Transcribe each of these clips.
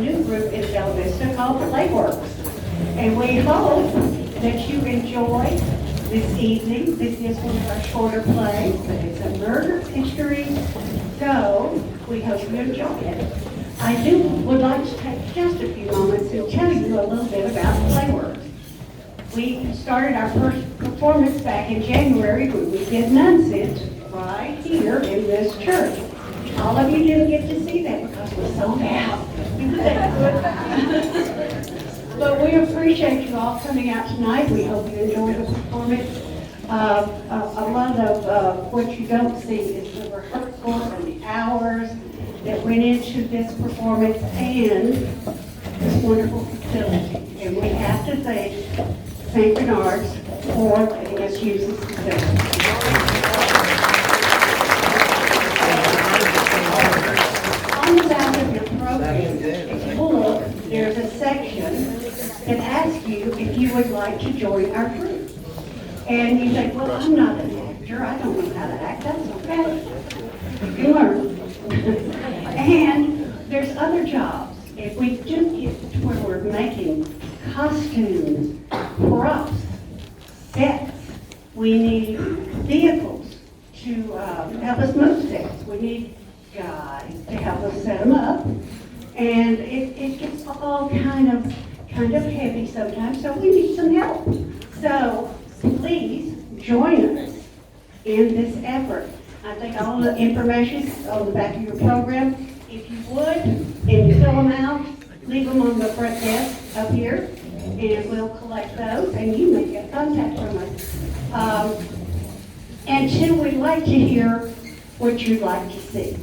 new group in Bella Vista called Playworks. And we hope that you enjoy this evening. This is one of our shorter plays, but it's a murder mystery. So we hope you enjoy it. I would like to take just a few moments and tell you a little bit about Playworks. We started our first performance back in January when we did Nonsense right here in this church. All of you didn't get to see that because we sold out. But we appreciate you all coming out tonight. We hope you enjoy the performance. A lot of what you don't see is the rehearsal and the hours that went into this performance and this wonderful facility. And we have to thank St. Bernard's for letting us use this facility. On the back of your program, if you look, there's a section that asks you if you would like to join our group. And you think, well, I'm not an actor, I don't know how to act. That's okay. You can learn. And there's other jobs. If we do get to where we're making costumes, props, sets, we need vehicles to help us move sets. We need guys to help us set them up. And it gets all kind of heavy sometimes, so we need some help. So please join us in this effort. I think all the information is on the back of your program. If you would, and you fill them out, leave them on the front desk up here, and we'll collect those, and you may get contact from us. And two, we'd like to hear what you'd like to see.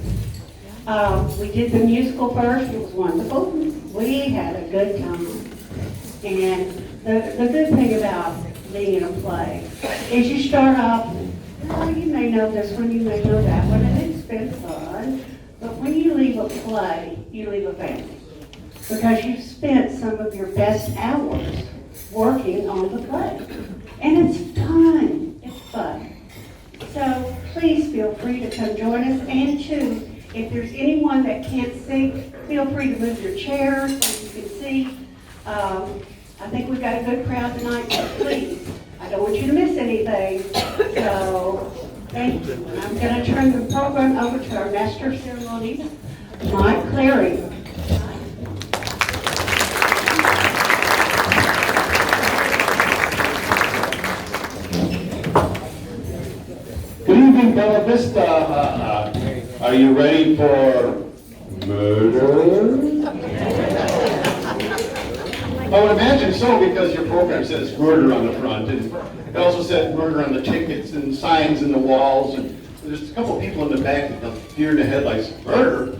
We did the musical first. It was wonderful. We had a good time. And the good thing about being in a play is you start off, well, you may know this one, you may know that one, and it's been fun. But when you leave a play, you leave a family. Because you've spent some of your best hours working on the play. And it's fun. It's fun. So please feel free to come join us. And two, if there's anyone that can't see, feel free to move your chair so you can see. I think we've got a good crowd tonight, so please, I don't want you to miss anything. So, thank you. I'm going to turn the program over to our Master of Ceremonies, Mike Clary. Good evening, Bella Vista. Are you ready for murder? I would imagine so, because your program says murder on the front, and it also said murder on the tickets and signs in the walls, and there's a couple of people in the back with the deer in the headlights. Murder?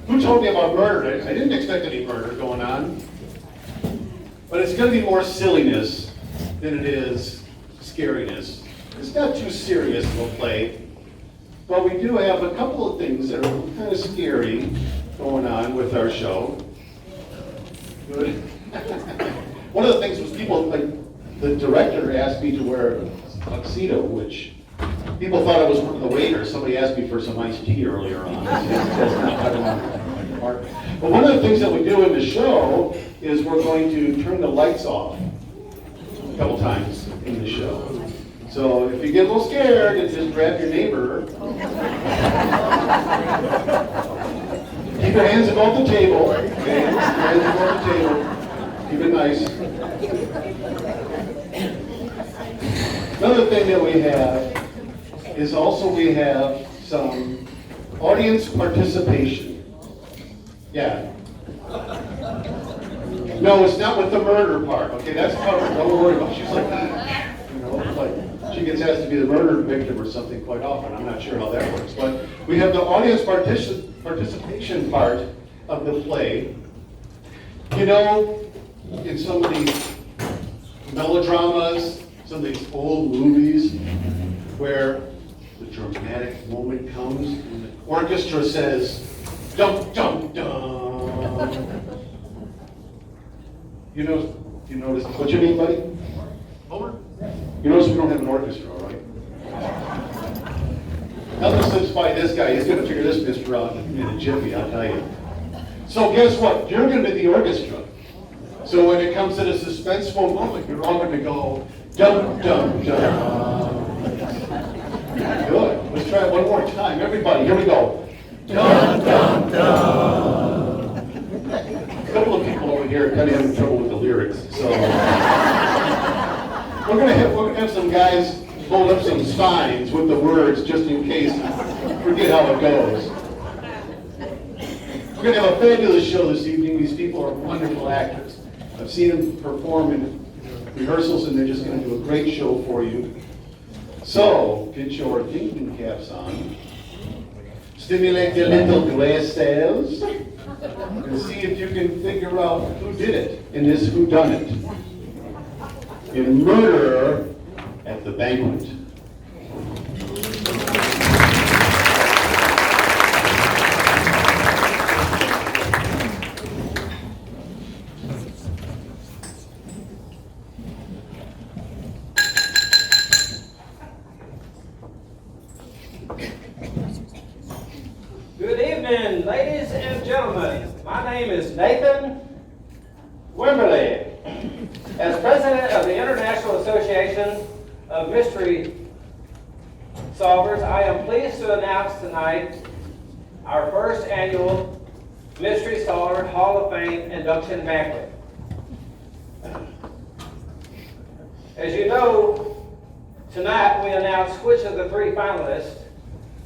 Who told me about murder? I didn't expect any murder going on. But it's going to be more silliness than it is scariness. It's not too serious of a play, but we do have a couple of things that are kind of scary going on with our show. Good. One of the things was people, like, the director asked me to wear a tuxedo, which people thought I was one of the waiters. Somebody asked me for some iced tea earlier on. But one of the things that we do in the show is we're going to turn the lights off a couple times in the show. So if you get a little scared, just grab your neighbor. Keep your hands above the table. Okay? Hands above the table. Keep it nice. Another thing that we have is also we have some audience participation. Yeah. No, it's not with the murder part. Okay, that's covered. Don't worry about it. She's like, you know, like she gets asked to be the murder victim or something quite often. I'm not sure how that works. But we have the audience participation part of the play. You know, in some of these melodramas, some of these old movies, where the dramatic moment comes and the orchestra says, dum, dum, dum. You notice, what's your name, buddy? Homer? You notice we don't have an orchestra, all right? Nothing slips by this guy. He's going to figure this mister out in a jiffy, I'll tell you. So guess what? You're going to be the orchestra. So when it comes to the suspenseful moment, you're all going to go dum dum dum. Good. Let's try it one more time. Everybody, here we go. Dum dum dum. A couple of people over here are kind of having trouble with the lyrics, so we're gonna have some guys hold up some signs with the words just in case you forget how it goes. We're gonna have a fabulous show this evening. These people are wonderful actors. I've seen them perform in rehearsals, and they're just gonna do a great show for you. So get your thinking caps on. Stimulate your little glasses and see if you can figure out who did it in this whodunit. In Murder at the Banquet. Good evening, ladies and gentlemen. My name is Nathan Wimberly. As president of the International Association of Mystery Solvers, I am pleased to announce tonight our first annual Mystery Solver Hall of Fame induction banquet. As you know, tonight we announce which of the three finalists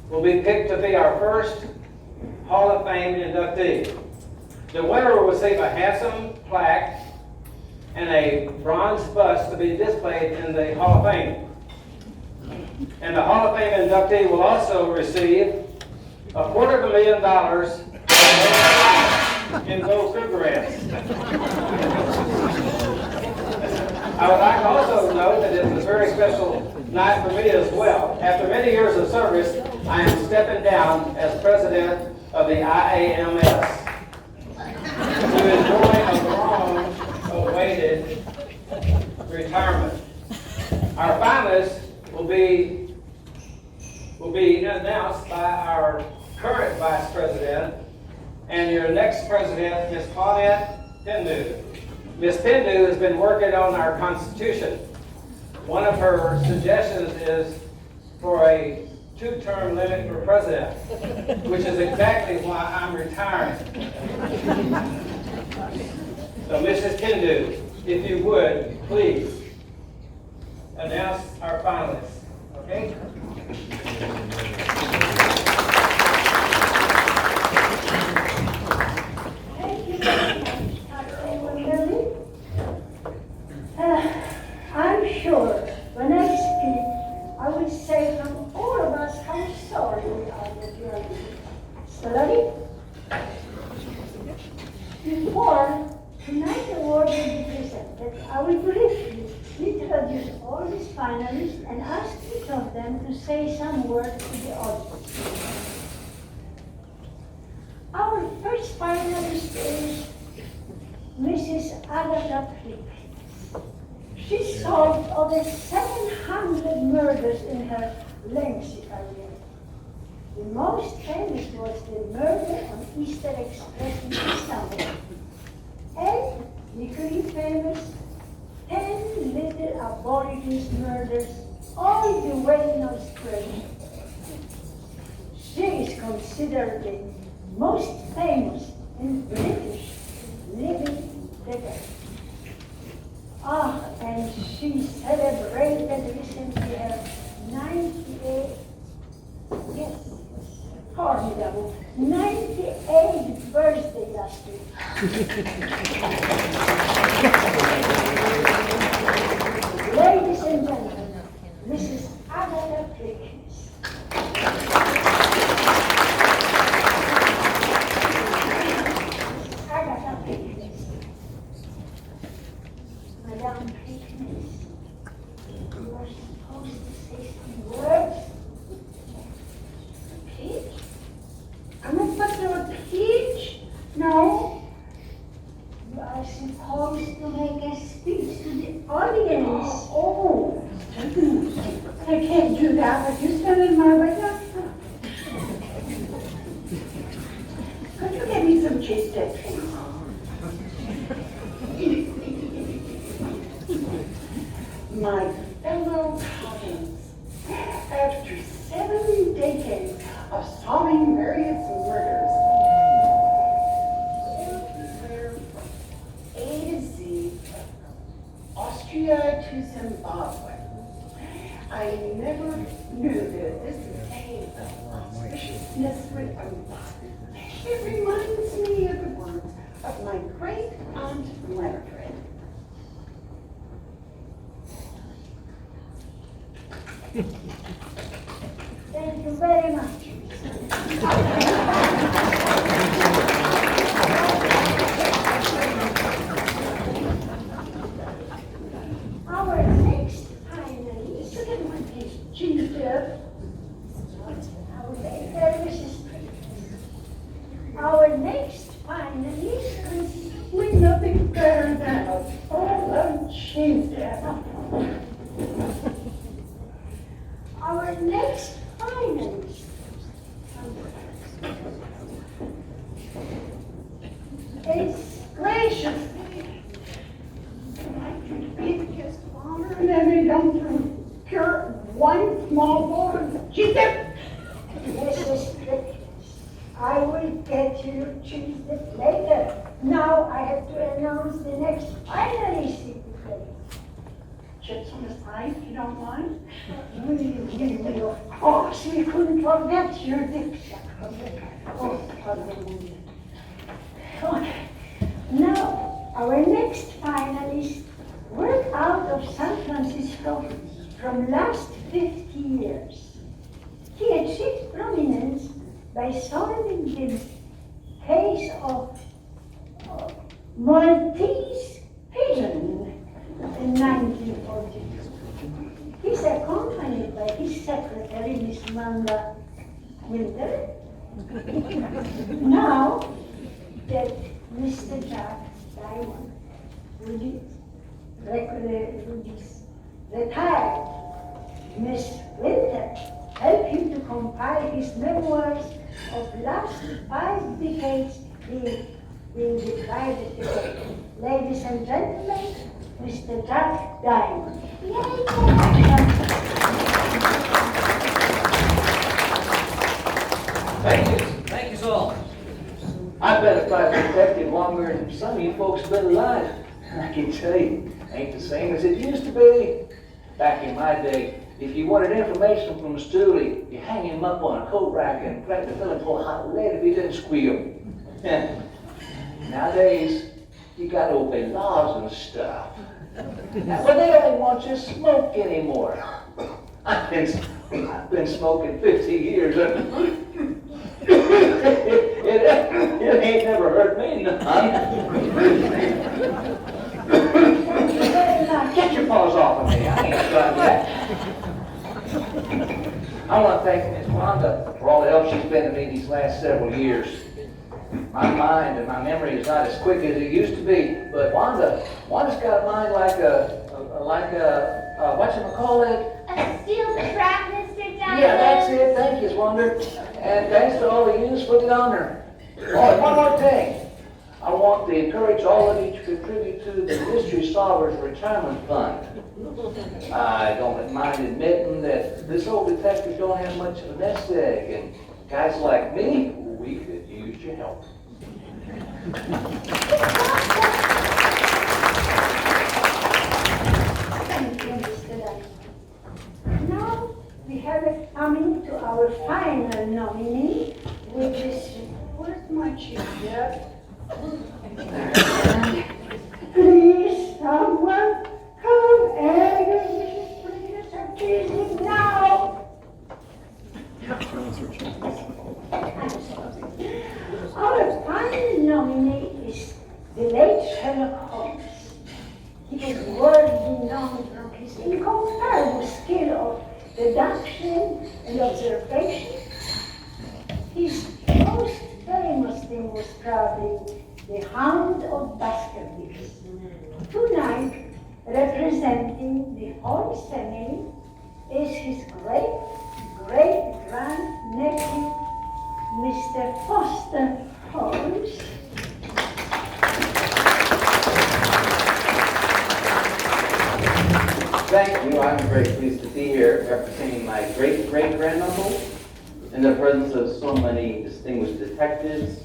will be picked to be our first Hall of Fame inductee. The winner will receive a handsome plaque and a bronze bust to be displayed in the Hall of Fame. And the Hall of Fame inductee will also receive $250,000 in gold cigarettes. I would like to also note that it's a very special night for me as well. After many years of service, I am stepping down as president of the IAMS to enjoy a long-awaited retirement. Our finalists will be announced by our current vice president and your next president, Ms. Claudette Pindu. Ms. Pindu has been working on our Constitution. One of her suggestions is for a 2-term limit for president, which is exactly why I'm retiring. So Mrs. Pindu, if you would, please announce our finalists, okay? Thank you very much, Dr. Wimberly. I'm sure when I speak, I will say from all of us how sorry we are that you are here. Study? Before tonight's award will be presented, I will briefly introduce all these finalists and ask each of them to say some words to the audience. Our first finalist is Mrs. Agatha Frick. She solved over 700 murders in her lengthy career. The most famous was the murder on Easter Express in Istanbul, and equally famous 10 little aborigines murders all the way in Australia. She is considered the most famous in British living dead. And she celebrated recently her 98th birthday last week. Ladies and gentlemen, Mrs. Agatha Frick. Agatha Frick. Madame Prickness, you are supposed to say some words. Peach? I'm not supposed to peach? No. You are supposed to make a speech to the audience. Oh, I can't do that, but you stand in my way now. Could you get me some cheese sticks? to Zimbabwe. I never knew that this became the auspiciousness with a It reminds me of the words of my great aunt Winifred. Thank you very much. Our next finalist, look at my ginger. Our next finalist is We're nothing better than a fallen ginger. our next finalist. It's gracious. I can biggest honor and any young procure one small bowl of ginger. Mrs. Ricketts, I will get you to choose it later. Now I have to announce the next finalist in the play. Chips on the side, if you don't mind. Of course, we couldn't forget your diction. Oh, hallelujah. Now, our next finalist worked out of San Francisco from last 50 years. He achieved prominence by solving the case of Maltese pigeon in 1942. He's accompanied by his secretary, Miss Manda Winter. Now that Mr. Jack Diamond, who is retired, Miss Winter helped him to compile his memoirs of last 5 decades being divided today. Ladies and gentlemen, Mr. Jack Diamond. Thank you all. I've been a private detective longer than some of you folks have been alive. And I can tell you, ain't the same as it used to be. Back in my day, if you wanted information from a stoolie, you hang him up on a coat rack and crack the filling full of hot lead if he didn't squeal. Nowadays, you gotta obey laws and stuff. But they don't want you to smoke anymore. I've been smoking 50 years and it ain't never hurt me none. Get your paws off of me. I ain't done yet. I want to thank Miss Wanda for all the help she's been to me these last several years. My mind and my memory is not as quick as it used to be, but Wanda's got a mind like a whatchamacallit? A steel trap, Mr. Diamond. Yeah, that's it. Thank you, Wanda. And thanks to all of you who's put it on her. Oh, and one more thing. I want to encourage all of you to contribute to the Mystery Solvers Retirement Fund. I don't mind admitting that this old detective don't have much of a nest egg, and guys like me, we could use your help. Thank you, Mr. Diamond. Now we have coming to our final nominee, which is, where's my ginger? Please, someone come and please now. Our final nominee is the late Sherlock Holmes. He is worthy known for his incomparable skill of deduction and observation. His most famous thing was probably the Hound of Baskervilles. Tonight, representing the Holmes family, is his great-great-grand-nephew, Mr. Foster Holmes. Thank you. I'm very pleased to be here representing my great-great-granduncle in the presence of so many distinguished detectives.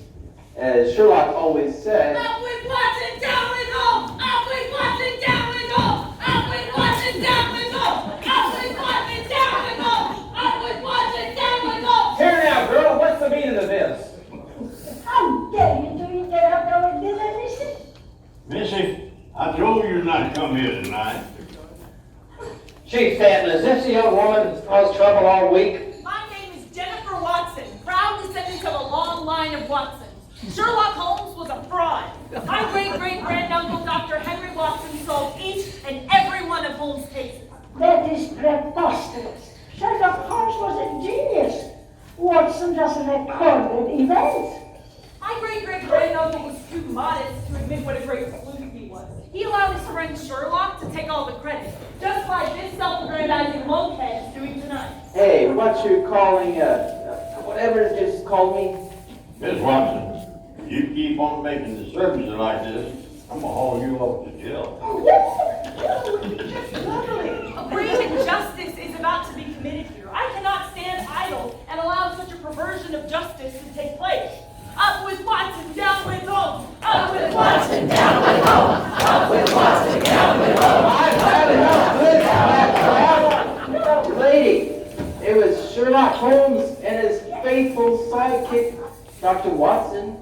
As Sherlock always said, Up with Watson, down with Holmes! Up with Watson, down with Holmes! Up with Watson! Missy, I told you not to come here tonight. Chief Stanton, is this the young woman that's caused trouble all week? My name is Jennifer Watson, proud descendant of a long line of Watsons. Sherlock Holmes was a fraud. My great-great-granduncle, Dr. Henry Watson, solved each and every one of Holmes' cases. That is preposterous. Sherlock Holmes was a genius. Watson just recorded events. My great-great-granduncle was too modest to admit what a great sleuth he was. He allowed his friend Sherlock to take all the credit, just like this self-aggrandizing lunkhead is doing tonight. Hey, what you calling, whatever it just called me? Miss Watson, you keep on making disturbances like this, I'm gonna haul you off to jail. A grave injustice is about to be committed here. I cannot stand idle and allow such a perversion of justice to take place. Up with Watson, down with Holmes. Up with Watson, down with Holmes. Up with Watson, down with Holmes. I've had enough good. Lady, it was Sherlock Holmes and his faithful sidekick, Dr. Watson.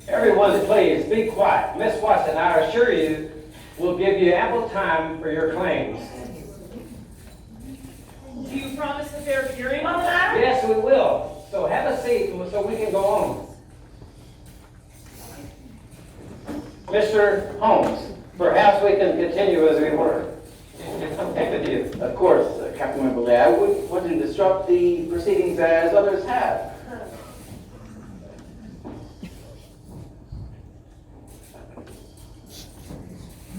Everyone, please, be quiet. Miss Watson, I assure you, we'll give you ample time for your claims. Do you promise a fair hearing on that? Yes, we will. So have a seat so we can go on. Mr. Holmes, perhaps we can continue as we were. It's okay with you. Of course, Captain Wimberley, I wouldn't want to disrupt the proceedings as others have.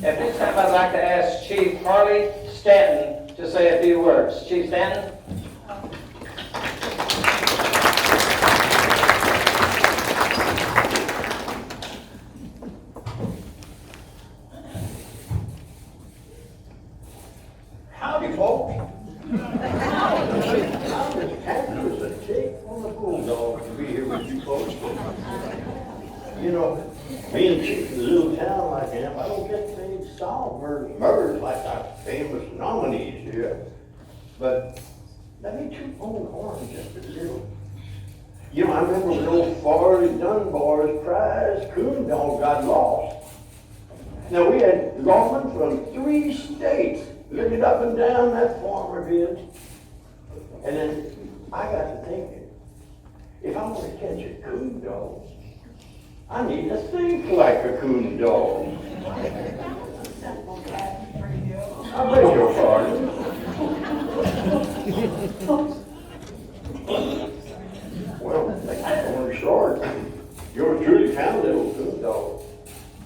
At this time, I'd like to ask Chief Harley Stanton to say a few words. Chief Stanton? Howdy, folks. It was a take on the bulldog to be here with you folks. You know, being chief of a little town like I am, I don't get things solved, murders like our famous nominees here. But let me toot on horn just a little. You know, I remember when old Farley Dunbar's prize coon dog got lost. Now, we had lawmen from 3 states looking up and down that farmer did. And then I got to thinking, if I want to catch a coon dog, I need to think like a coon dog. I beg your pardon. Well, long short, yours truly found a little coon dog.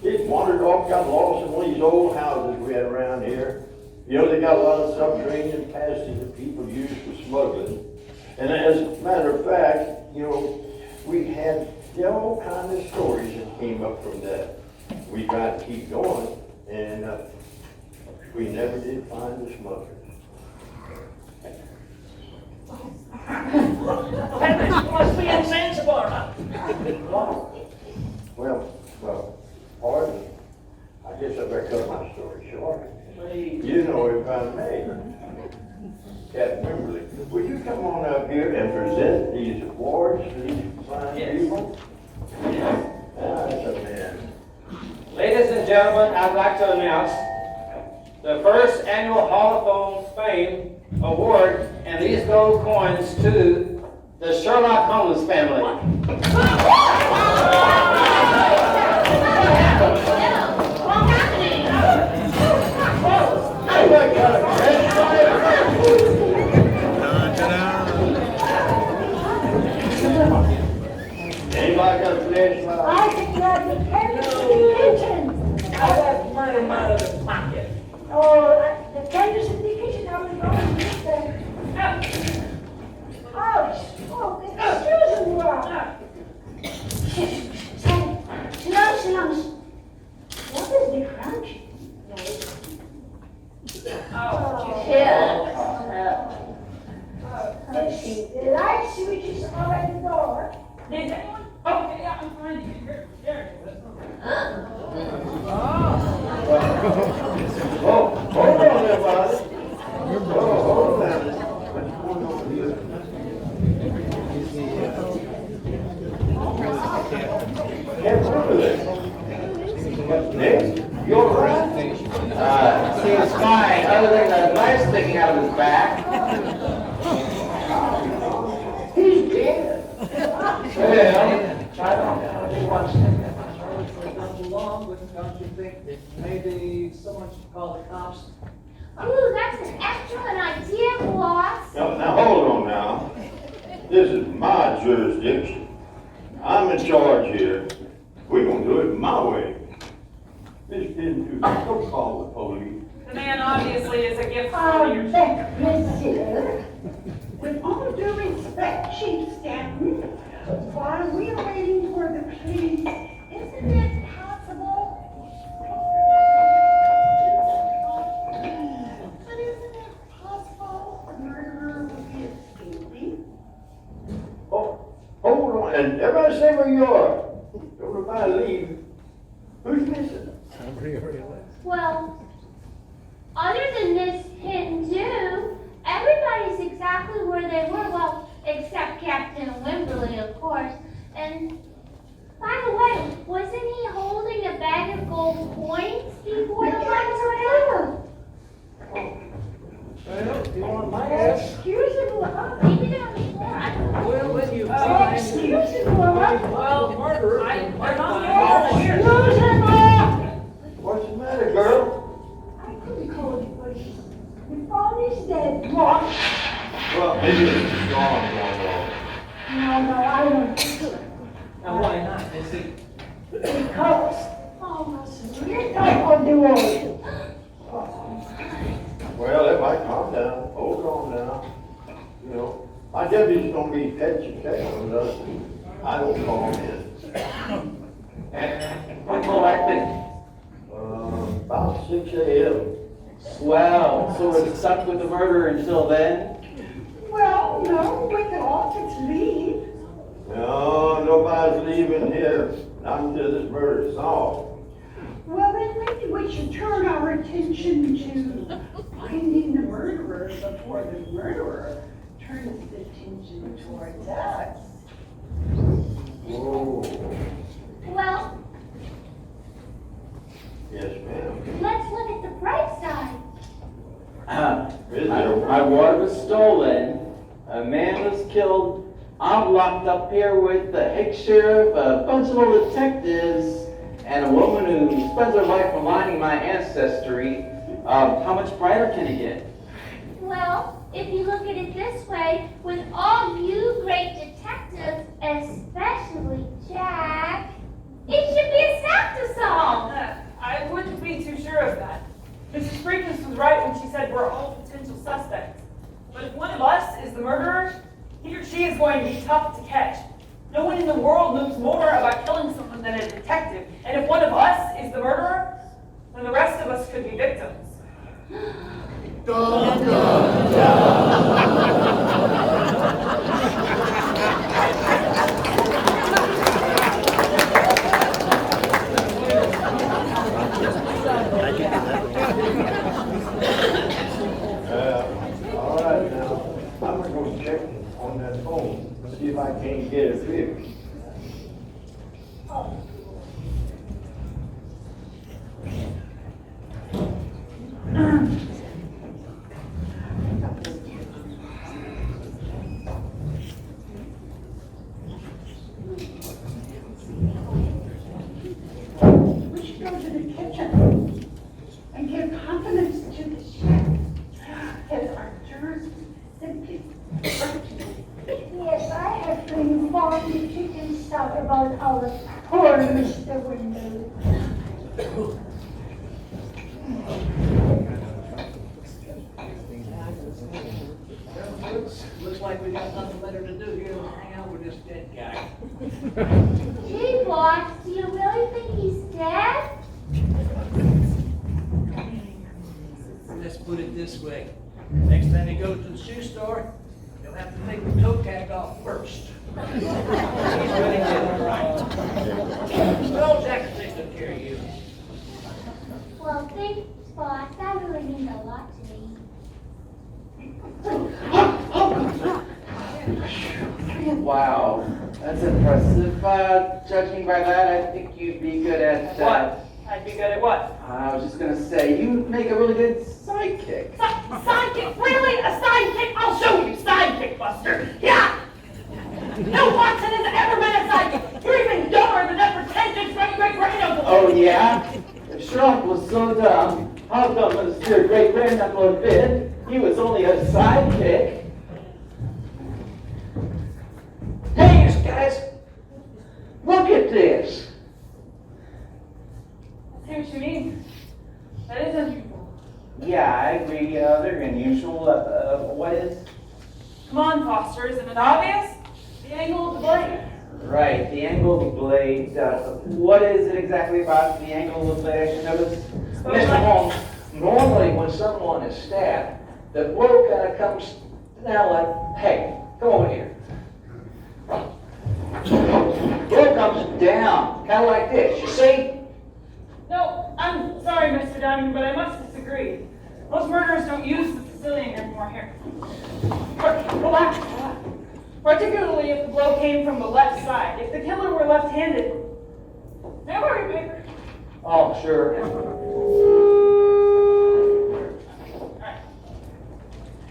It wandered off, got lost in one of these old houses we had around here. You know, they got a lot of subterranean passages that people use for smuggling. And as a matter of fact, you know, we had all kinds of stories that came up from that. We tried to keep going, and we never did find the smugglers. Must be in Zanzibar. Well, pardon. I guess I better cut my story short. You know, if I may, Captain Wimberley, will you come on up here and present these awards to these fine people? That's a man. Ladies and gentlemen, I'd like to announce the first annual Hall of Fame award, and these gold coins to the Sherlock Holmes family. Anybody got a flashlight? I think you have the candles in the kitchen. I got mine in my other pocket. Oh, the candles in the kitchen, I will go and get them. Ouch! Oh, excuse me, Rob. Silence. What is the crunch? The light switches are at the door. Did anyone? Okay, yeah, I'm trying to get here. There it is. Oh, hold on there, buddy. Oh, hold on. What's going on here? Can't remember this. fine, other than the knife sticking out of his back. He's dead. Well, I don't think one step that Not too long, but don't you think that maybe someone should call the cops? Ooh, that's an excellent idea, boss. Now, hold on now. This is my jurisdiction. I'm in charge here. We're gonna do it my way. This didn't don't call the police. The man obviously is a gift for Our leadership. back, monsieur. With all due respect, Chief Stanton, while we're waiting for the police, isn't it possible? But isn't it possible the murderer will be escaping? Oh, hold on, and everybody stay where you are. Don't nobody leave. Who's missing? Well, other than Miss Hindu, everybody's exactly where they were, well, except Captain Wimberly, of course. And by the way, wasn't he holding a bag of gold coins before the lights went out? Well, if you want my ass. Excusable, Maybe they're on the floor, I don't know. Well, when you find excusable, well, murderer. They're not here. What's the matter, girl? I couldn't call the police. Your father's dead. What? Well, maybe it's a storm going on. No, I don't think so. Now, why not, Missy? Because, oh, listen, you're not going to do all this. Well, it might calm down. Hold on now. You know, my deputy's gonna be heads and tails of us. I don't call him in. And when will that be? About 6 a.m. Well, so we're stuck with the murderer until then? Well, no, we can all just leave. No, nobody's leaving here. Not until this murder's solved. Well, then maybe we should turn our attention to finding the murderer before the murderer turns his attention towards us. Whoa. Well, Yes, ma'am. let's look at the bright side. Is My there? water was stolen, a man was killed, I'm locked up here with the head sheriff, a bunch of little detectives, and a woman who spends her life maligning my ancestry. How much brighter can it get? Well, if you look at it this way, with all you great detectives, especially Jack, it should be a snap to solve. I wouldn't be too sure of that. Mrs. Freakus was right when she said we're all potential suspects. But if one of us is the murderer, he or she is going to be tough to catch. No one in the world knows more about killing someone than a detective. And if one of us is the murderer, then the rest of us could be victims. All right now. I'm gonna go check on that phone, see if I can't get it fixed. We should go to the kitchen and give confidence to the chef. As our jurors simply Yes, I have to inform the chicken stock about our poor Mr. Window. Looks like we got nothing better to do here than hang out with this dead guy. Gee, boss, do you really think he's dead? Let's put it this way. Next time he goes to the shoe store, he'll have to take the toe tag off first. He's really getting right. Well, Jack will take care of you. Well, thanks, boss. That really means a lot to me. Wow, that's impressive. Judging by that, I think you'd be good at, I'd be good at what? I was just gonna say, you make a really good sidekick. Sidekick? Really? A sidekick? I'll show you, sidekick, Buster. Yeah! No Watson has ever been a sidekick. You're even dumber than that pretentious great-great-great-uncle. Oh, yeah? If Sherlock was so dumb, how dumb was your great-granduncle have been? He was only a sidekick. Hey, guys, look at this. I see what you mean. That is unusual. Yeah, I agree, very unusual. What is? Come on, Foster, isn't it obvious? The angle of the blade. Right, the angle of the blade. What is it exactly about the angle of the blade? I should notice. Mr. Holmes, normally when someone is stabbed, the blow kind of comes down like, hey, come over here. Blow comes down, kind of like this, you see? No, I'm sorry, Mr. Diamond, but I must disagree. Most murderers don't use the Sicilian anymore here. Relax. Particularly if the blow came from the left side. If the killer were left-handed. May I borrow your paper? Oh, sure. Alright.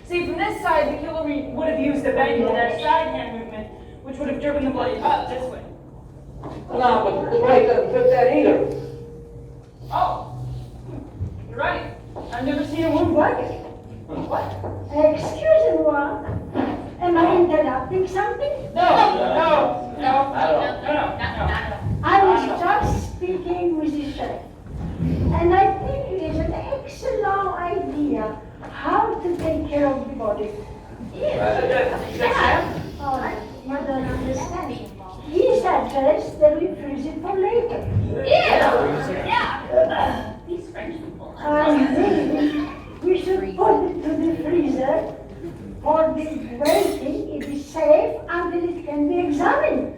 See, from this side, the killer would have used a Banquet side hand movement, which would have driven the blade up this way. No, but the blade doesn't fit that either. Oh, you're right. I've never seen a wound like it. What? Excusez-moi. Am I interrupting something? No. I was just speaking with the chef, and I think it is an excellent idea how to take care of the body. Yeah. Oh, you don't understand. He suggests that we freeze it for later. Yeah. These French people. I think we should put it to the freezer for the waiting. It is safe until it can be examined.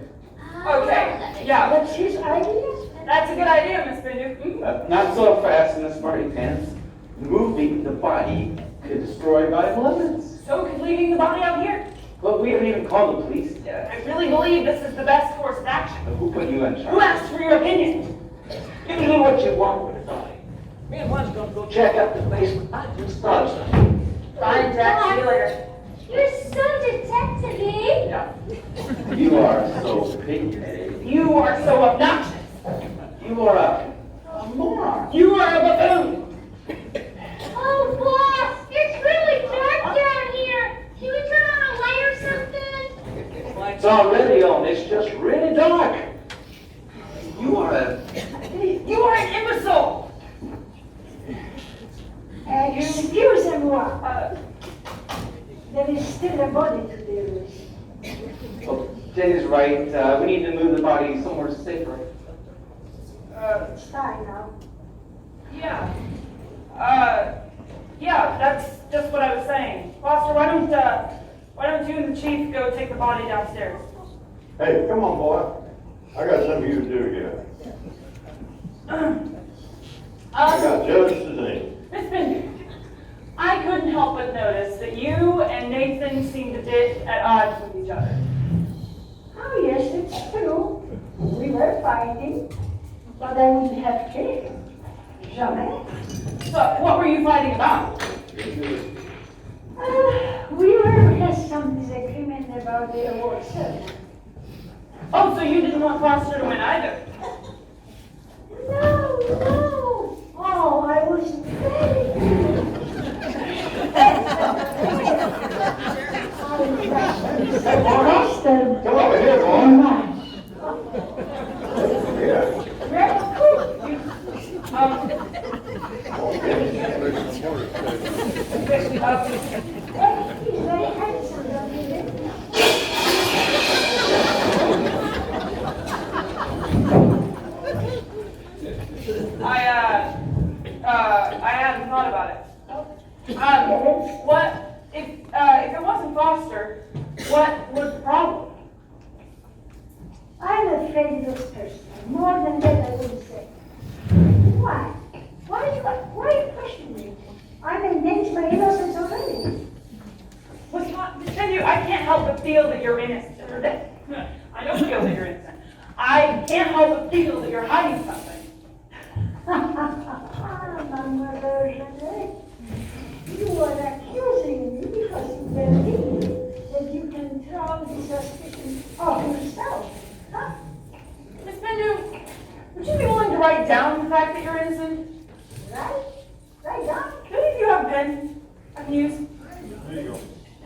Okay, yeah, That's his idea. that's a good idea, Miss Bindu. Not so fast, Miss Smarty Pants. Moving the body could destroy vital evidence. So could leaving the body out here. But we haven't even called the police yet. I really believe this is the best course of action. Who put you in Who charge? asked for your opinion? You can do what you want with the body. Me and one's gonna go check out the basement. I just thought of something. Fine, Jack, see you later. You're so detective-y. You are so pig-headed. You are so obnoxious. You are a moron. You are a buffoon. Oh, boss, it's really dark down here. Can we turn on a light or something? It's already on. It's just really dark. You are a... You are an imbecile. Excusez-moi. There is still a body to deal with. Oh, Jen is right. We need to move the body somewhere safer. It's time now. Yeah. Yeah, that's just what I was saying. Foster, why don't you and the chief go take the body downstairs? Hey, come on, boy. I got something for you to do here. I got justice in. Miss Bindu, I couldn't help but notice that you and Nathan seemed a bit at odds with each other. Oh, yes, it's true. We were fighting, but I wouldn't have cared. Jamais. So, what were you fighting about? We were had some disagreement about the award ceremony. Oh, so you didn't want Foster to win either? No. Oh, I was Hey, boy, come over here, boy. Yeah. Very cool. He's very handsome, don't you think? I hadn't thought about it. What if it wasn't Foster? What was the problem? I'm afraid it was personal. More than that, I wouldn't say. Why? Why are you questioning me? I maintained my innocence already. Was not continue. I can't help but feel that you're innocent. Or that I don't feel that you're innocent. I can't help but feel that you're hiding something. to write down the fact that you're innocent? Right down. Do you have a pen I can use?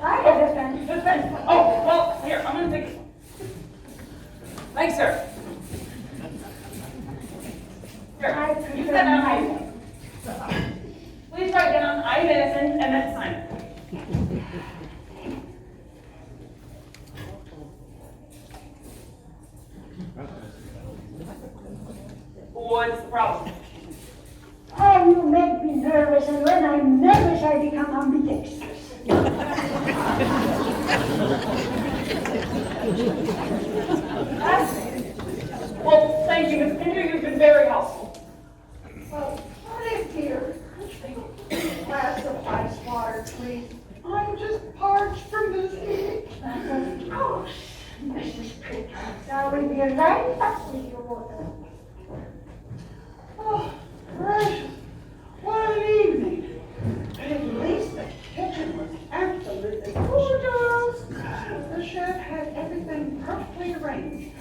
I have a pen. The pen. Oh, well, here, I'm gonna take it. Thanks, sir. Here, I use prefer that my now. Please write down, I'm innocent, and then sign it. What's the problem? Oh, you make me nervous, and when I'm nervous, I become ambidextrous. Well, thank you, Miss Pinder, you've been very helpful. Well, what is here? Glass of ice water, please. I'm just parched from this heat. Of course, Mrs. Prickles, I will be right back with your water. Oh, gracious, what an evening. At least the kitchen was absolutely gorgeous. The chef had everything perfectly arranged.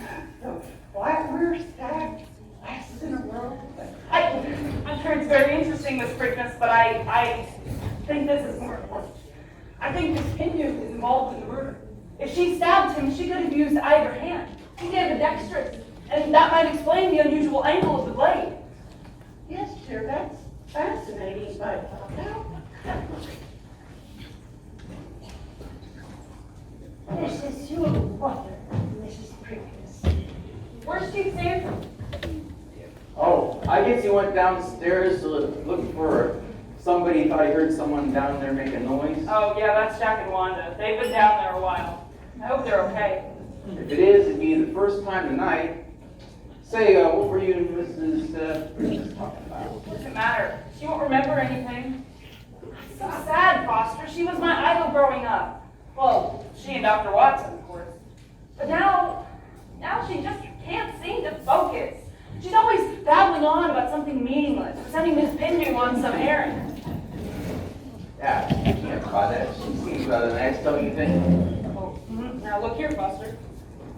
The flatware stacked, glasses in a row. I'm sure it's very interesting, Miss Prickness, but I think this is more important. I think Miss Pinder is involved in the murder. If she stabbed him, she could have used either hand. She's ambidextrous, and that might explain the unusual angle of the blade. Yes, sir, that's fascinating, but This is your water, Mrs. Prickles. Where's Chief Sam? Oh, I guess he went downstairs to look for somebody. Thought he heard someone down there make a noise. Oh, yeah, that's Jack and Wanda. They've been down there a while. I hope they're okay. If it is, it'd be the first time tonight. Say, what were you and Mrs. Princess talking about? What does it matter? She won't remember anything. It's so sad, Foster. She was my idol growing up. Well, she and Dr. Watson, of course. But now she just can't seem to focus. She's always babbling on about something meaningless, or sending Miss Pinder on some errand. Yeah, I can't buy that. She seems rather nice, don't you think? Oh, now look here, Foster.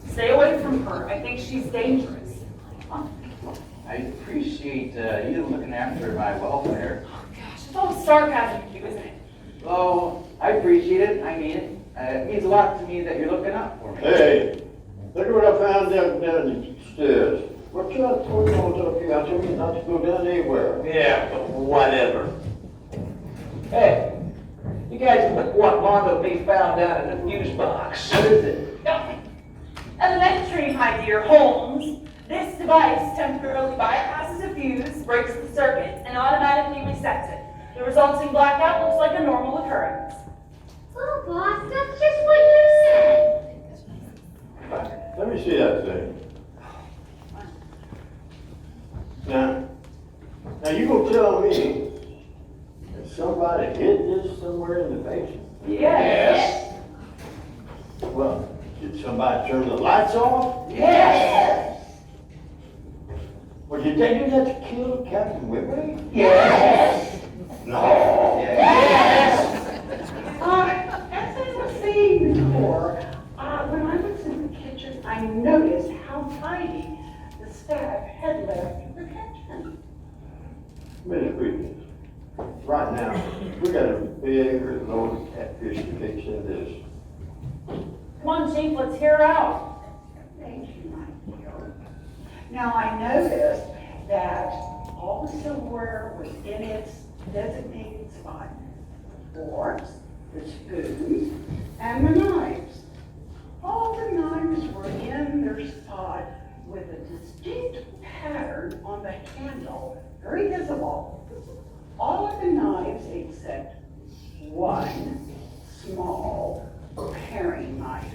Stay away from her. I think she's dangerous. I appreciate you looking after my welfare. Oh, gosh, it's all sarcasm to you, isn't it? Oh, I appreciate it. I mean it. It means a lot to me that you're looking out for me. Hey, look at what I found down the stairs. What you got told you up here? I told you not to go down anywhere. Yeah, but whatever. Hey, you guys look what Mondo me found down in the fuse box. What is it? Elementary, my dear Holmes. This device temporarily bypasses a fuse, breaks the circuit, and automatically resets it. The resulting blackout looks like a normal occurrence. Oh, boss, that's just what you said. Let me see that thing. Now you gonna tell me that somebody hid this somewhere in the basement? Yes. Well, did somebody turn the lights off? Yes. Well, did they do that to kill Captain Whibley? Yes. No. as I was saying before, when I was in the kitchen, I noticed how tidy the staff had left the kitchen. Miss Prickles, right now, we got a big load of catfish to fix in this. Come on, Chief, let's hear her out. Thank you, my dear. Now, I noticed that all the silverware was in its designated spot. Forks, the spoons, and the knives. All the knives were in their spot with a distinct pattern on the handle, very visible. All of the knives except one small paring knife.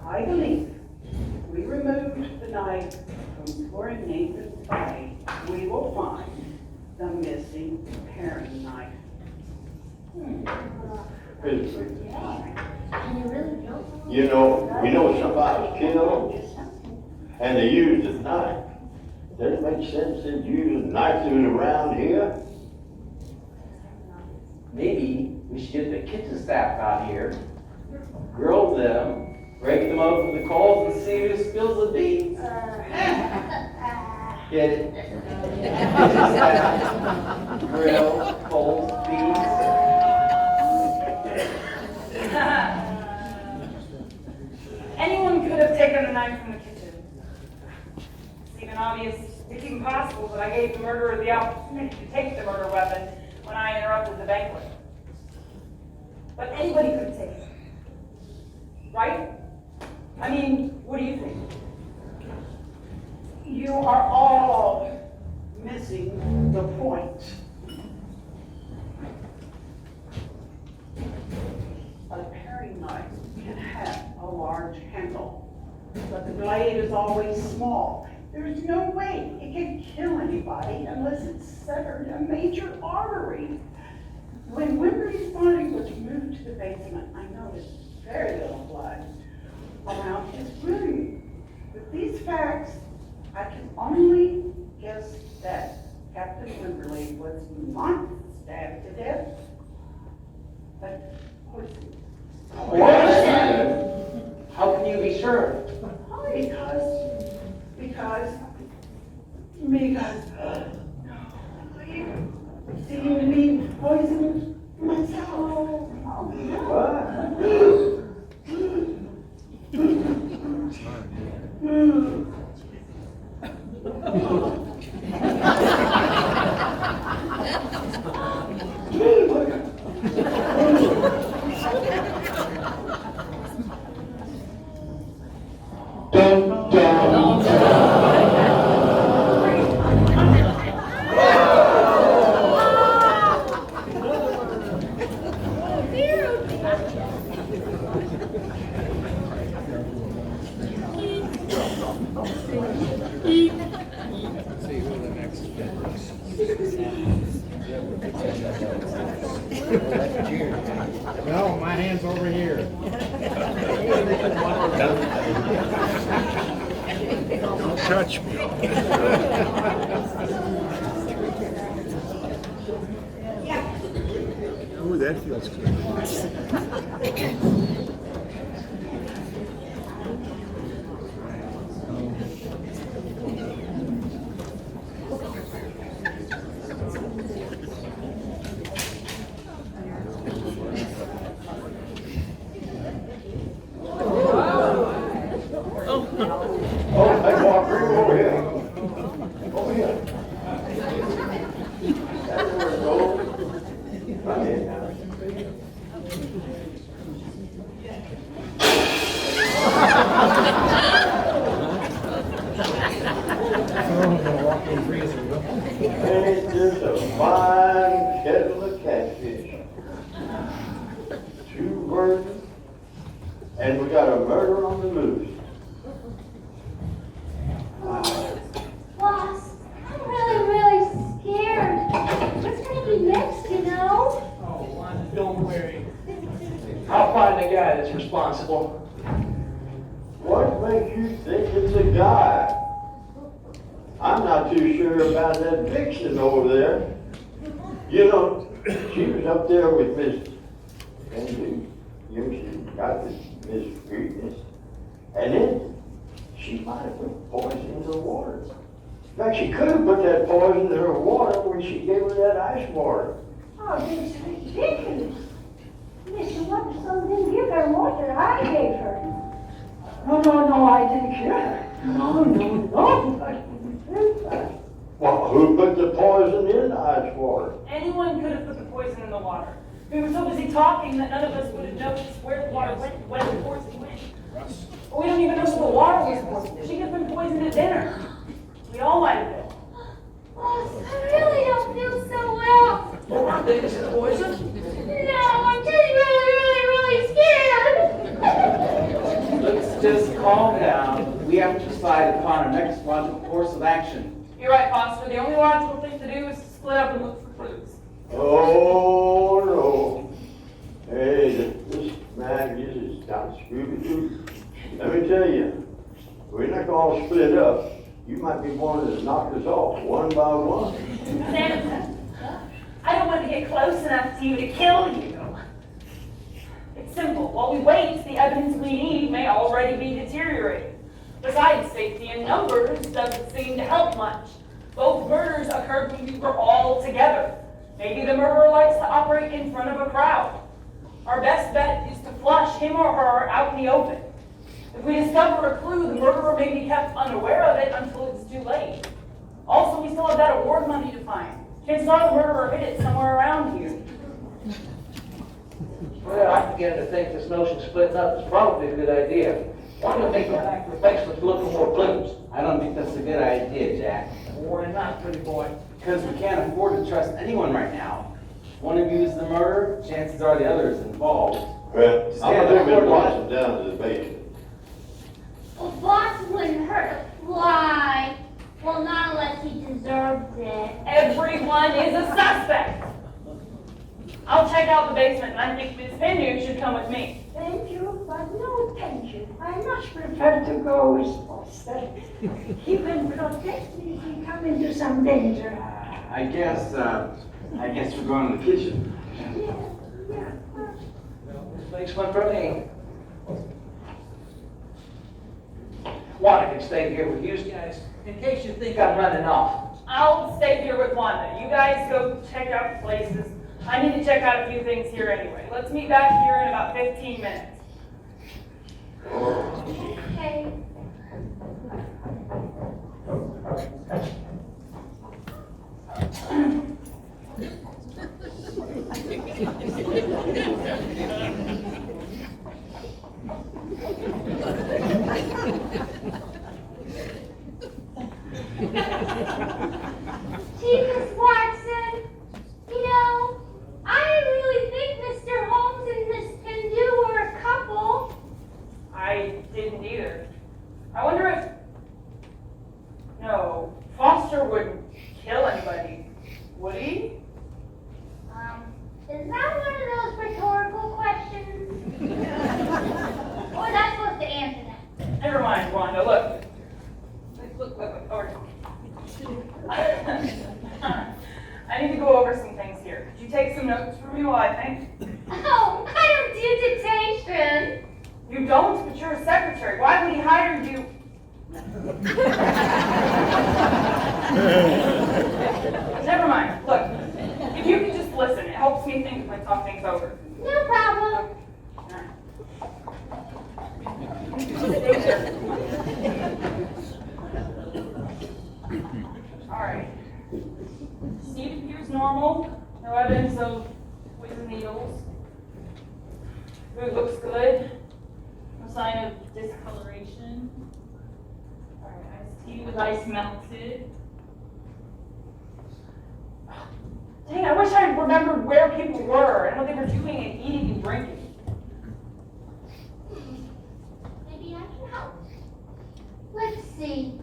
I believe if we remove the knife from poor Nathan's body, we will find the missing paring knife. Miss Prickles, And you really don't? you know somebody was killed and they used a knife. Does it make sense to use a knife that was around here? Maybe we should get the kitchen staff out here, grill them, break them open the coals, and see who spills the beans. Get it? This is that grill, cold beef. Anyone could have taken the knife from the kitchen. It's even obvious, it's even possible that I gave the murderer the opportunity to take the murder weapon when I interrupted the banquet. But anybody could have taken it. Right? I mean, what do you think? You are all missing the point. A paring knife can have a large handle, but the blade is always small. There's no way it can kill anybody unless it severed a major artery. When Wimberly's body was moved to the basement, I noticed very little blood around his room. With these facts, I can only guess that Captain Wimberly was not stabbed to death, but poisoned. Poison? How can you be sure? Because, seeing me poison myself. Dun, dun, No, my hand's over here. Don't touch me. Ooh, that feels good. Oh, I walk right over here. Over here. That's where it goes. Right here now. And it's just a fine kettle of catfish. 2 virgins, and we got a murder on the loose. Boss, I'm really scared. What's gonna be next, you know? Oh, don't worry. I'll find the guy that's responsible. What makes you think it's a guy? I'm not too sure about that vixen over there. You know, she was up there with Miss Andy. She got this Miss Sweetness. And then she might have put poison in the water. In fact, she could have put that poison in her water when she gave her that ice water. Oh, this is ridiculous. Mr. Watson didn't give her water, I gave her. No, I didn't care. No. I didn't do that. Well, who put the poison in the ice water? Anyone could have put the poison in the water. We were so busy talking that none of us would have noticed where the water went, when the poison went. But we don't even know if the water was poisoned. She could have been poisoned at dinner. We all might have been. Boss, I really don't feel so well. Oh, I think it's poison. No, I'm just really scared. Let's just calm down. We have to decide upon our next logical course of action. You're right, Foster. The only logical thing to do is to split up and look for clues. Oh, no. Hey, this man is down Scooby-Doo. Let me tell you, we're not going to split up. You might be wanting to knock us off one by one. Samson, I don't want to get close enough to you to kill you. It's simple. While we wait, the evidence we need may already be deteriorating. Besides, safety in numbers doesn't seem to help much. Both murders occurred when we were all together. Maybe the murderer likes to operate in front of a crowd. Our best bet is to flush him or her out in the open. If we discover a clue, the murderer may be kept unaware of it until it's too late. Also, we still have that award money to find. Chances are the murderer hid it somewhere around here. Well, I'm beginning to think this notion of splitting up is probably a good idea. Why don't we go back to the basement to look for more clues? I don't think that's a good idea, Jack. Why not, pretty boy? Because we can't afford to trust anyone right now. One of you is the murderer, chances are the other is involved. Well, Just I'm can't gonna afford take to- Watson down to the basement. Well, boss wouldn't hurt a fly. Well, not unless he deserves it. Everyone is a suspect. I'll check out the basement, and I think Miss Pindu should come with me. Thank you, but no thank you. I much prefer to go with Foster. He will protect me if we come into some danger. I guess we're going to the kitchen. Yeah. This makes one for me. Wanda can stay here with you guys in case you think I'm running off. I'll stay here with Wanda. You guys go check out the places. I need to check out a few things here anyway. Let's meet back here in about 15 minutes. Okay. Gee, Miss Watson, you know, I didn't really think Mr. Holmes and Miss Pindu were a couple. I didn't either. I wonder if... No, Foster wouldn't kill anybody, would he? Is that one of those rhetorical questions? Or that's supposed to answer that? Never mind, Wanda, look. Look, over. I need to go over some things here. Could you take some notes for me while I think? Oh, I don't do dictation. You don't, but you're a secretary. Why would he hire you? Never mind. Look, if you could just listen, it helps me think if I talk things over. No problem. Alright. Steve appears normal. No evidence of poison needles. Food looks good. No sign of discoloration. Alright, iced tea with ice melted. Dang, I wish I remembered where people were and what they were doing and eating and drinking. Maybe I can help. Let's see.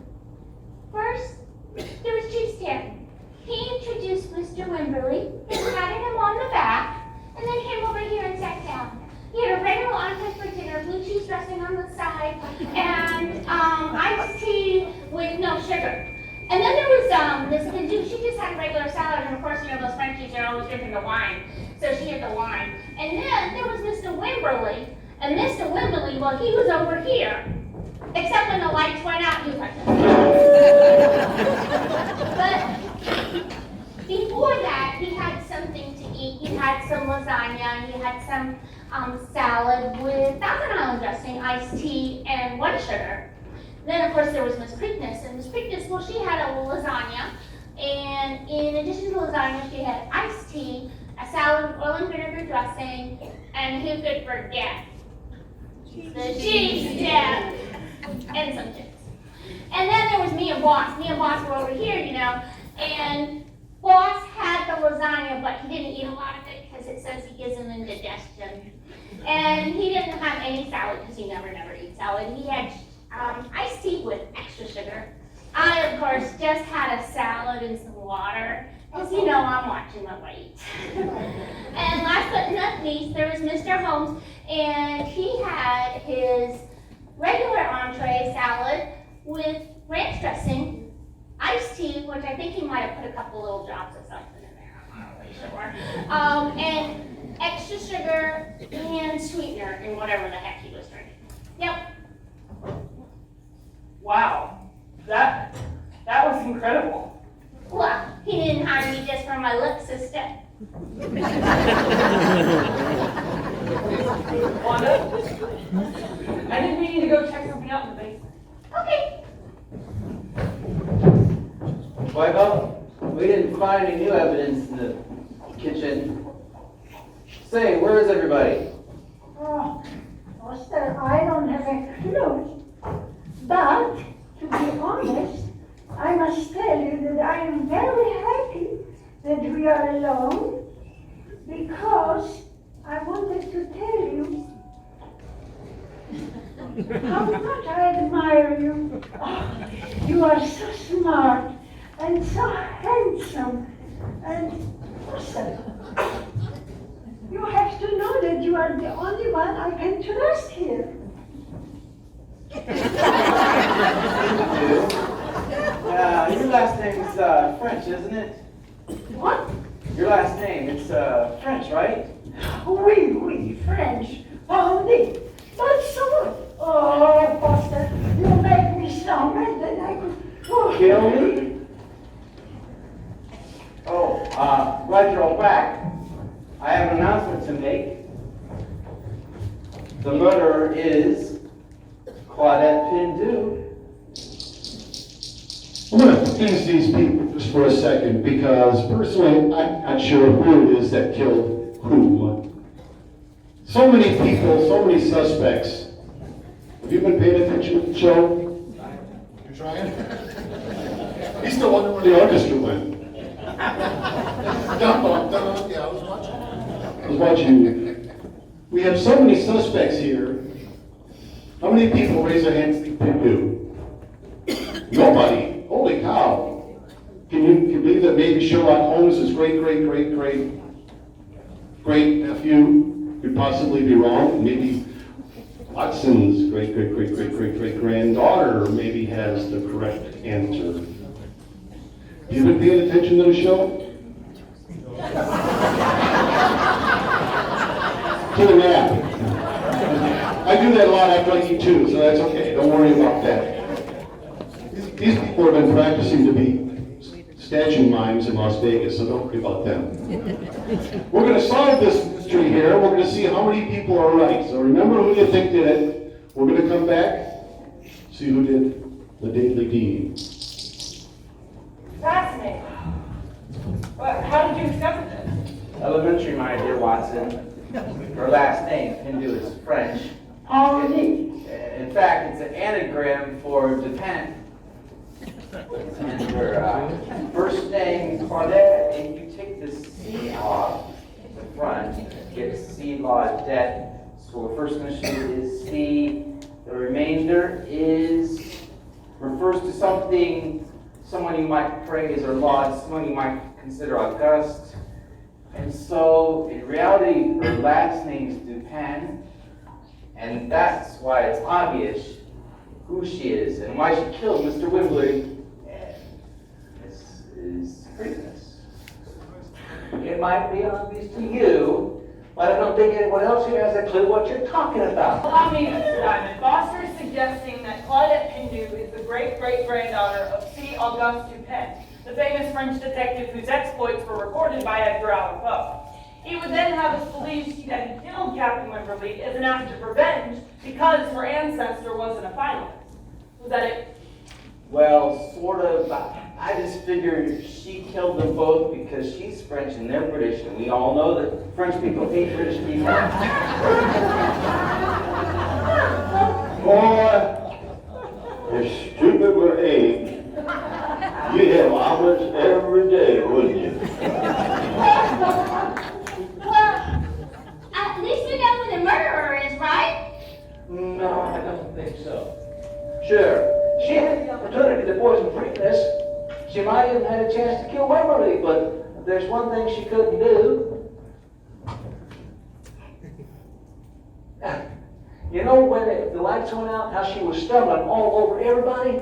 First, there was Chief Stanton. He introduced Mr. Wimberly, and patted him on the back, and then came over here and sat down. He had a regular entree for dinner, blue cheese dressing on the side, and iced tea with no sugar. And then there was Miss Pindu. She just had a regular salad, and of course, you know, those Frenchies are always drinking the wine, so she had the wine. And then there was Mr. Wimberly, and Mr. Wimberly, well, he was over here. Except when the lights went out, he was like But before that, he had something to eat. He had some lasagna, he had some salad with Thousand Island dressing, iced tea, and white sugar. Then, of course, there was Miss Preakness. And Miss Preakness, well, she had a lasagna. And in addition to lasagna, she had iced tea, a salad with oil and vinegar dressing, and who could forget? The cheese dip. And some chips. And then there was me and Boss. Me and Boss were over here, you know, and Boss had the lasagna, but he didn't eat a lot of it because it says he gives him indigestion. And he didn't have any salad because he never eats salad. He had iced tea with extra sugar. I, of course, just had a salad and some water, because, you know, I'm watching my weight. And last but not least, there was Mr. Holmes, and he had his regular entree salad with ranch dressing, iced tea, which I think he might have put a couple little drops of something in there, I'm not really sure, and extra sugar and sweetener in whatever the heck he was drinking. Yep. Wow, that was incredible. my looks a step. Wanda, I think we need to go check something out in the basement. Okay. Well, we didn't find any new evidence in the kitchen. Say, where is everybody? Oh, Foster, I don't have a clue. But, to be honest, I must tell you that I am very happy that we are alone, because I wanted to tell you how much I admire you. Oh, you are so smart and so handsome. And Foster, you have to know that you are the only one I can trust here. Your last name's French, isn't it? What? Your last name, it's French, right? Oui, French. Only. But so, oh, Foster, you make me so mad that I could. Oh. Kill me? Oh, glad you're all back. I have an announcement to make. The murderer is Claudette Pindu. I'm going to tease these people just for a second, because personally, I'm not sure who it is that killed who. So many people, so many suspects. Have you been paying attention to the show? You're trying? He's still wondering where the orchestra went. Yeah, I was watching. I was watching. We have so many suspects here. How many people raise their hands think Pindu? Nobody. Holy cow. Can you believe that maybe Sherlock Holmes' great nephew could possibly be wrong? Maybe Watson's great granddaughter maybe has the correct answer. You been paying attention to the show? To the nap. I do that a lot after I eat too, so that's okay. Don't worry about that. These people have been practicing to be statue mimes in Las Vegas, so don't worry about them. We're going to solve this mystery here. We're going to see how many people are right. So remember who you think did it. We're going to come back, see who did the daily deed. Fascinating. Well, how did you discover this? Elementary, my dear Watson. Her last name, Pindu, is French. Only. In fact, it's an anagram for Japan. And her first name, Claudette, if you take the C off the front, it's C Laudette. So the first initial is C. The remainder refers to someone you might praise or laud, someone you might consider august. And so, in reality, her last name is Dupin, and that's why it's obvious who she is and why she killed Mr. Wimbley. This is craziness. It might be obvious to you, but I don't think anyone else here has a clue what you're talking about. Allow me, Mr. Diamond. Foster is suggesting that Claudette Pindu is the great-great-granddaughter of C. Auguste Dupin, the famous French detective whose exploits were recorded by Edgar Allan Poe. He would then have us believe that he killed Captain Wimberly as an act of revenge because her ancestor wasn't a finalist. Was that it? Well, sort of. I just figured she killed them both because she's French and they're British, and we all know that French people hate British people. Boy, if stupid were eggs, you'd have omelets every day, wouldn't you? Well, at least we know who the murderer is, right? No, I don't think so. Sure, she had the opportunity to poison Preakness. She might even had a chance to kill Wimberly, but there's one thing she couldn't do. You know when the lights went out, how she was stumbling all over everybody?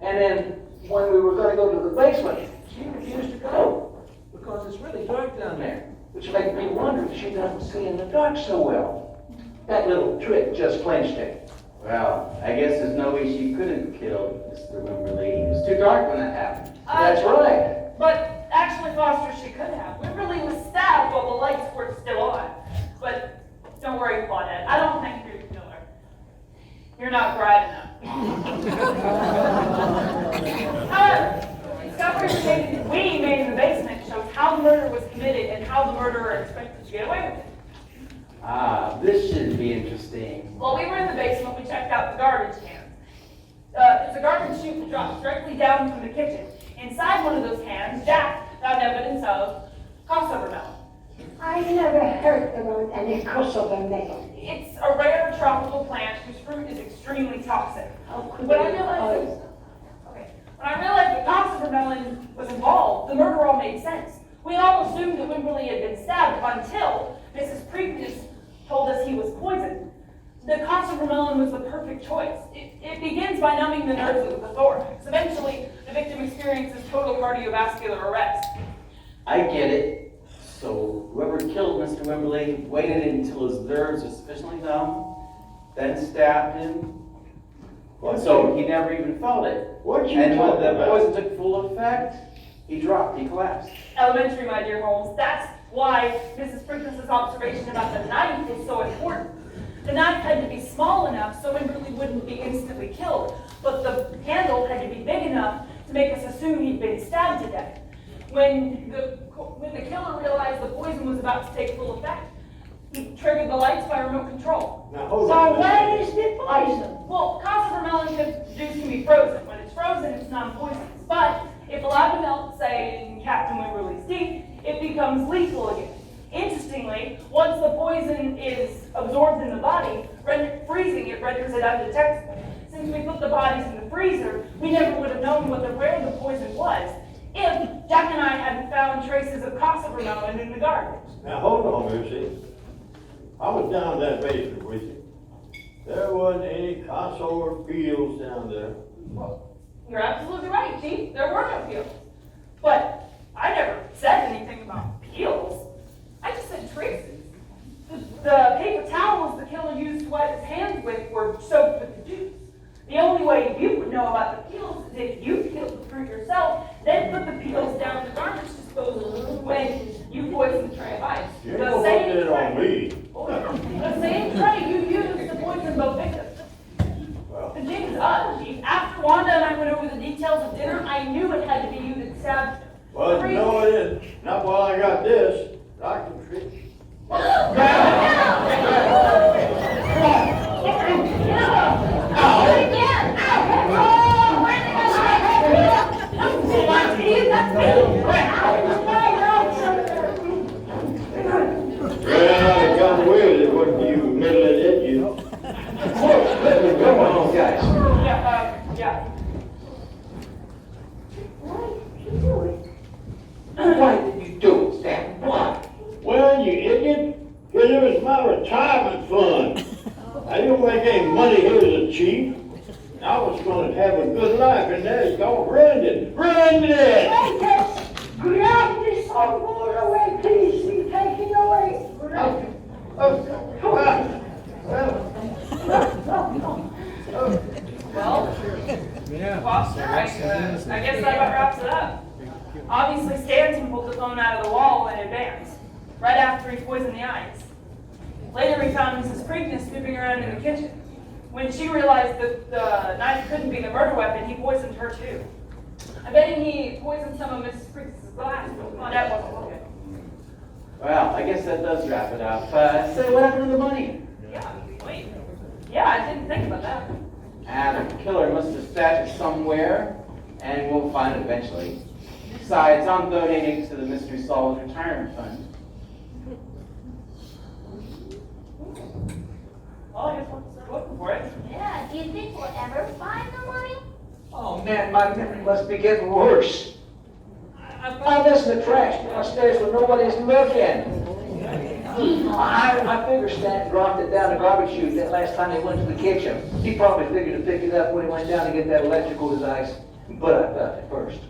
And then when we were going to go to the basement, she refused to go because it's really dark down there, which made me wonder if she doesn't see in the dark so well. That little trick just clinched it. Well, I guess there's no way she could have killed Mr. Wimberly. It was too dark when that happened. That's right. But actually, said Foster she could have. Wimberly was stabbed while the lights were still on. But don't worry, Claudette. I don't think you're the killer. You're not bright enough. However, the discovery we made in the basement shows how the murder was committed and how the murderer expected to get away with it. Ah, this should be interesting. While we were in the basement, we checked out the garbage cans. It's a garbage chute that drops directly down from the kitchen. Inside one of those cans, Jack found evidence of crossover melon. I never heard about any crossover melon. It's a rare tropical plant whose fruit is extremely toxic. How could When I it realized, be? when I realized that crossover melon was involved, the murder all made sense. We all assumed that Wimberly had been stabbed until Mrs. Preakness told us he was poisoned. The crossover melon was the perfect choice. It begins by numbing the nerves of the thorax. Eventually, the victim experiences total cardiovascular arrest. I get it. So whoever killed Mr. Wimberly waited until his nerves were sufficiently numb, then stabbed him. So he never even felt it. What you And when talking the about? poison took full effect, he collapsed. Elementary, my dear Holmes. That's why Mrs. Preakness's observation about the knife is so important. The knife had to be small enough so Wimberly wouldn't be instantly killed, but the handle had to be big enough to make us assume he'd been stabbed to death. When the killer realized the poison was about to take full effect, he triggered the lights by remote control. Now, hold So on. where is the poison? Well, crossover melon juice can be frozen. When it's frozen, it's non-poisonous. But if allowed to melt, say, in Captain Wimberly's teeth, it becomes lethal again. Interestingly, once the poison is absorbed in the body, freezing it renders it undetectable. Since we put the bodies in the freezer, we never would have known where the poison was if Jack and I hadn't found traces of crossover melon in the garbage. Now, hold on, Lucy. I was down in that basement with you. There wasn't any crossover peels down there. Well, you're absolutely right, Chief. There were no peels. But I never said anything about peels. I just said traces. The paper towels the killer used to wipe his hands with were soaked with the juice. The only way you would know about the peels is if you peeled the fruit yourself, then put the peels down the garbage disposal when you poisoned the tray of ice. You ain't gonna put that on me. Oh, the same tray you used to poison both victims. Well, The jig is up, Chief. After Wanda and I went over the details of dinner, I knew it had to be you that stabbed him. well, no, it isn't. Not while I got this. Dr. Trick. Well, I got away with it, what you meddling at you? Come on, guys. Yeah. Why did you do it? Why did you do it, Stan? Why? Well, you idiot, because it was my retirement fund. I didn't make any money here as a chief. I was gonna have a good life, and now it's all ruined it. Ruined it! Let us grab this old boy away, please. We take him away. Well, Foster, I guess that about wraps it up. Obviously, Stanton pulled the phone out of the wall in advance, right after he poisoned the ice. Later, we found Mrs. Preakness snooping around in the kitchen. When she realized that the knife couldn't be the murder weapon, he poisoned her too. I bet he poisoned some of Mrs. Preakness' glass, but Claudette wasn't looking. Well, I guess that does wrap it up. Say, what happened to the money? Yeah, wait. Yeah, I didn't think about that. And the killer must have stashed it somewhere, and we'll find it eventually. Besides, I'm donating to the Mystery Solvers Retirement Fund. Well, I guess we'll start looking for it. Yeah, do you think we'll ever find the money? Oh, man, my memory must be getting worse. I found this in the trash downstairs when nobody's looking. I figure Stan dropped it down the garbage chute that last time he went to the kitchen. He probably figured to pick it up when he went down to get that electrical device, but I found it first.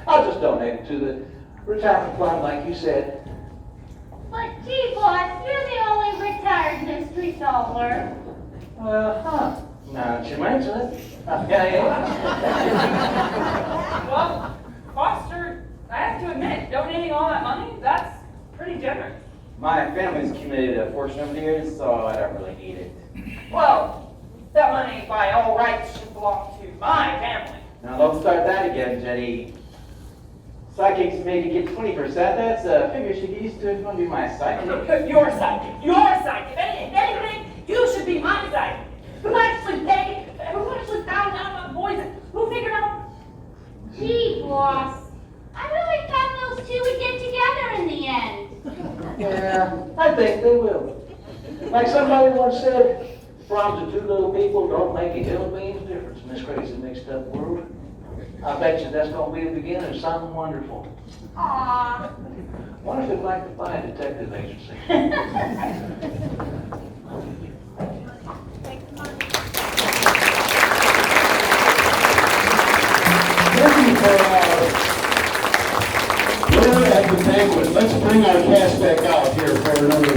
I'll just donate it to the retirement fund like you said. But gee, boss, you're the only retired mystery solver. Uh-huh. Now that you mention it. Well, Foster, I have to donating all that money? That's pretty generous. My family's accumulated a fortune over the years, so I don't really need it. Well, that money by all rights should belong to my family. Now don't start that again, Jenny. Psychics maybe get 20%. That's a figure you should get used to if you want to be my psychic. Your psychic. Your psychic. If anything, you should be my psychic. Who actually found out about poison? Who figured out? Gee, boss. I really thought those two would get together in the end. Yeah, I think they will. Like somebody once said, problems of two little people don't make a hill of beans difference in this crazy mixed up world. I bet you that's gonna be the beginning of something wonderful. Aw. Wonder if they'd like to buy a detective agency. We're at the banquet. Let's bring our cast back out here for another.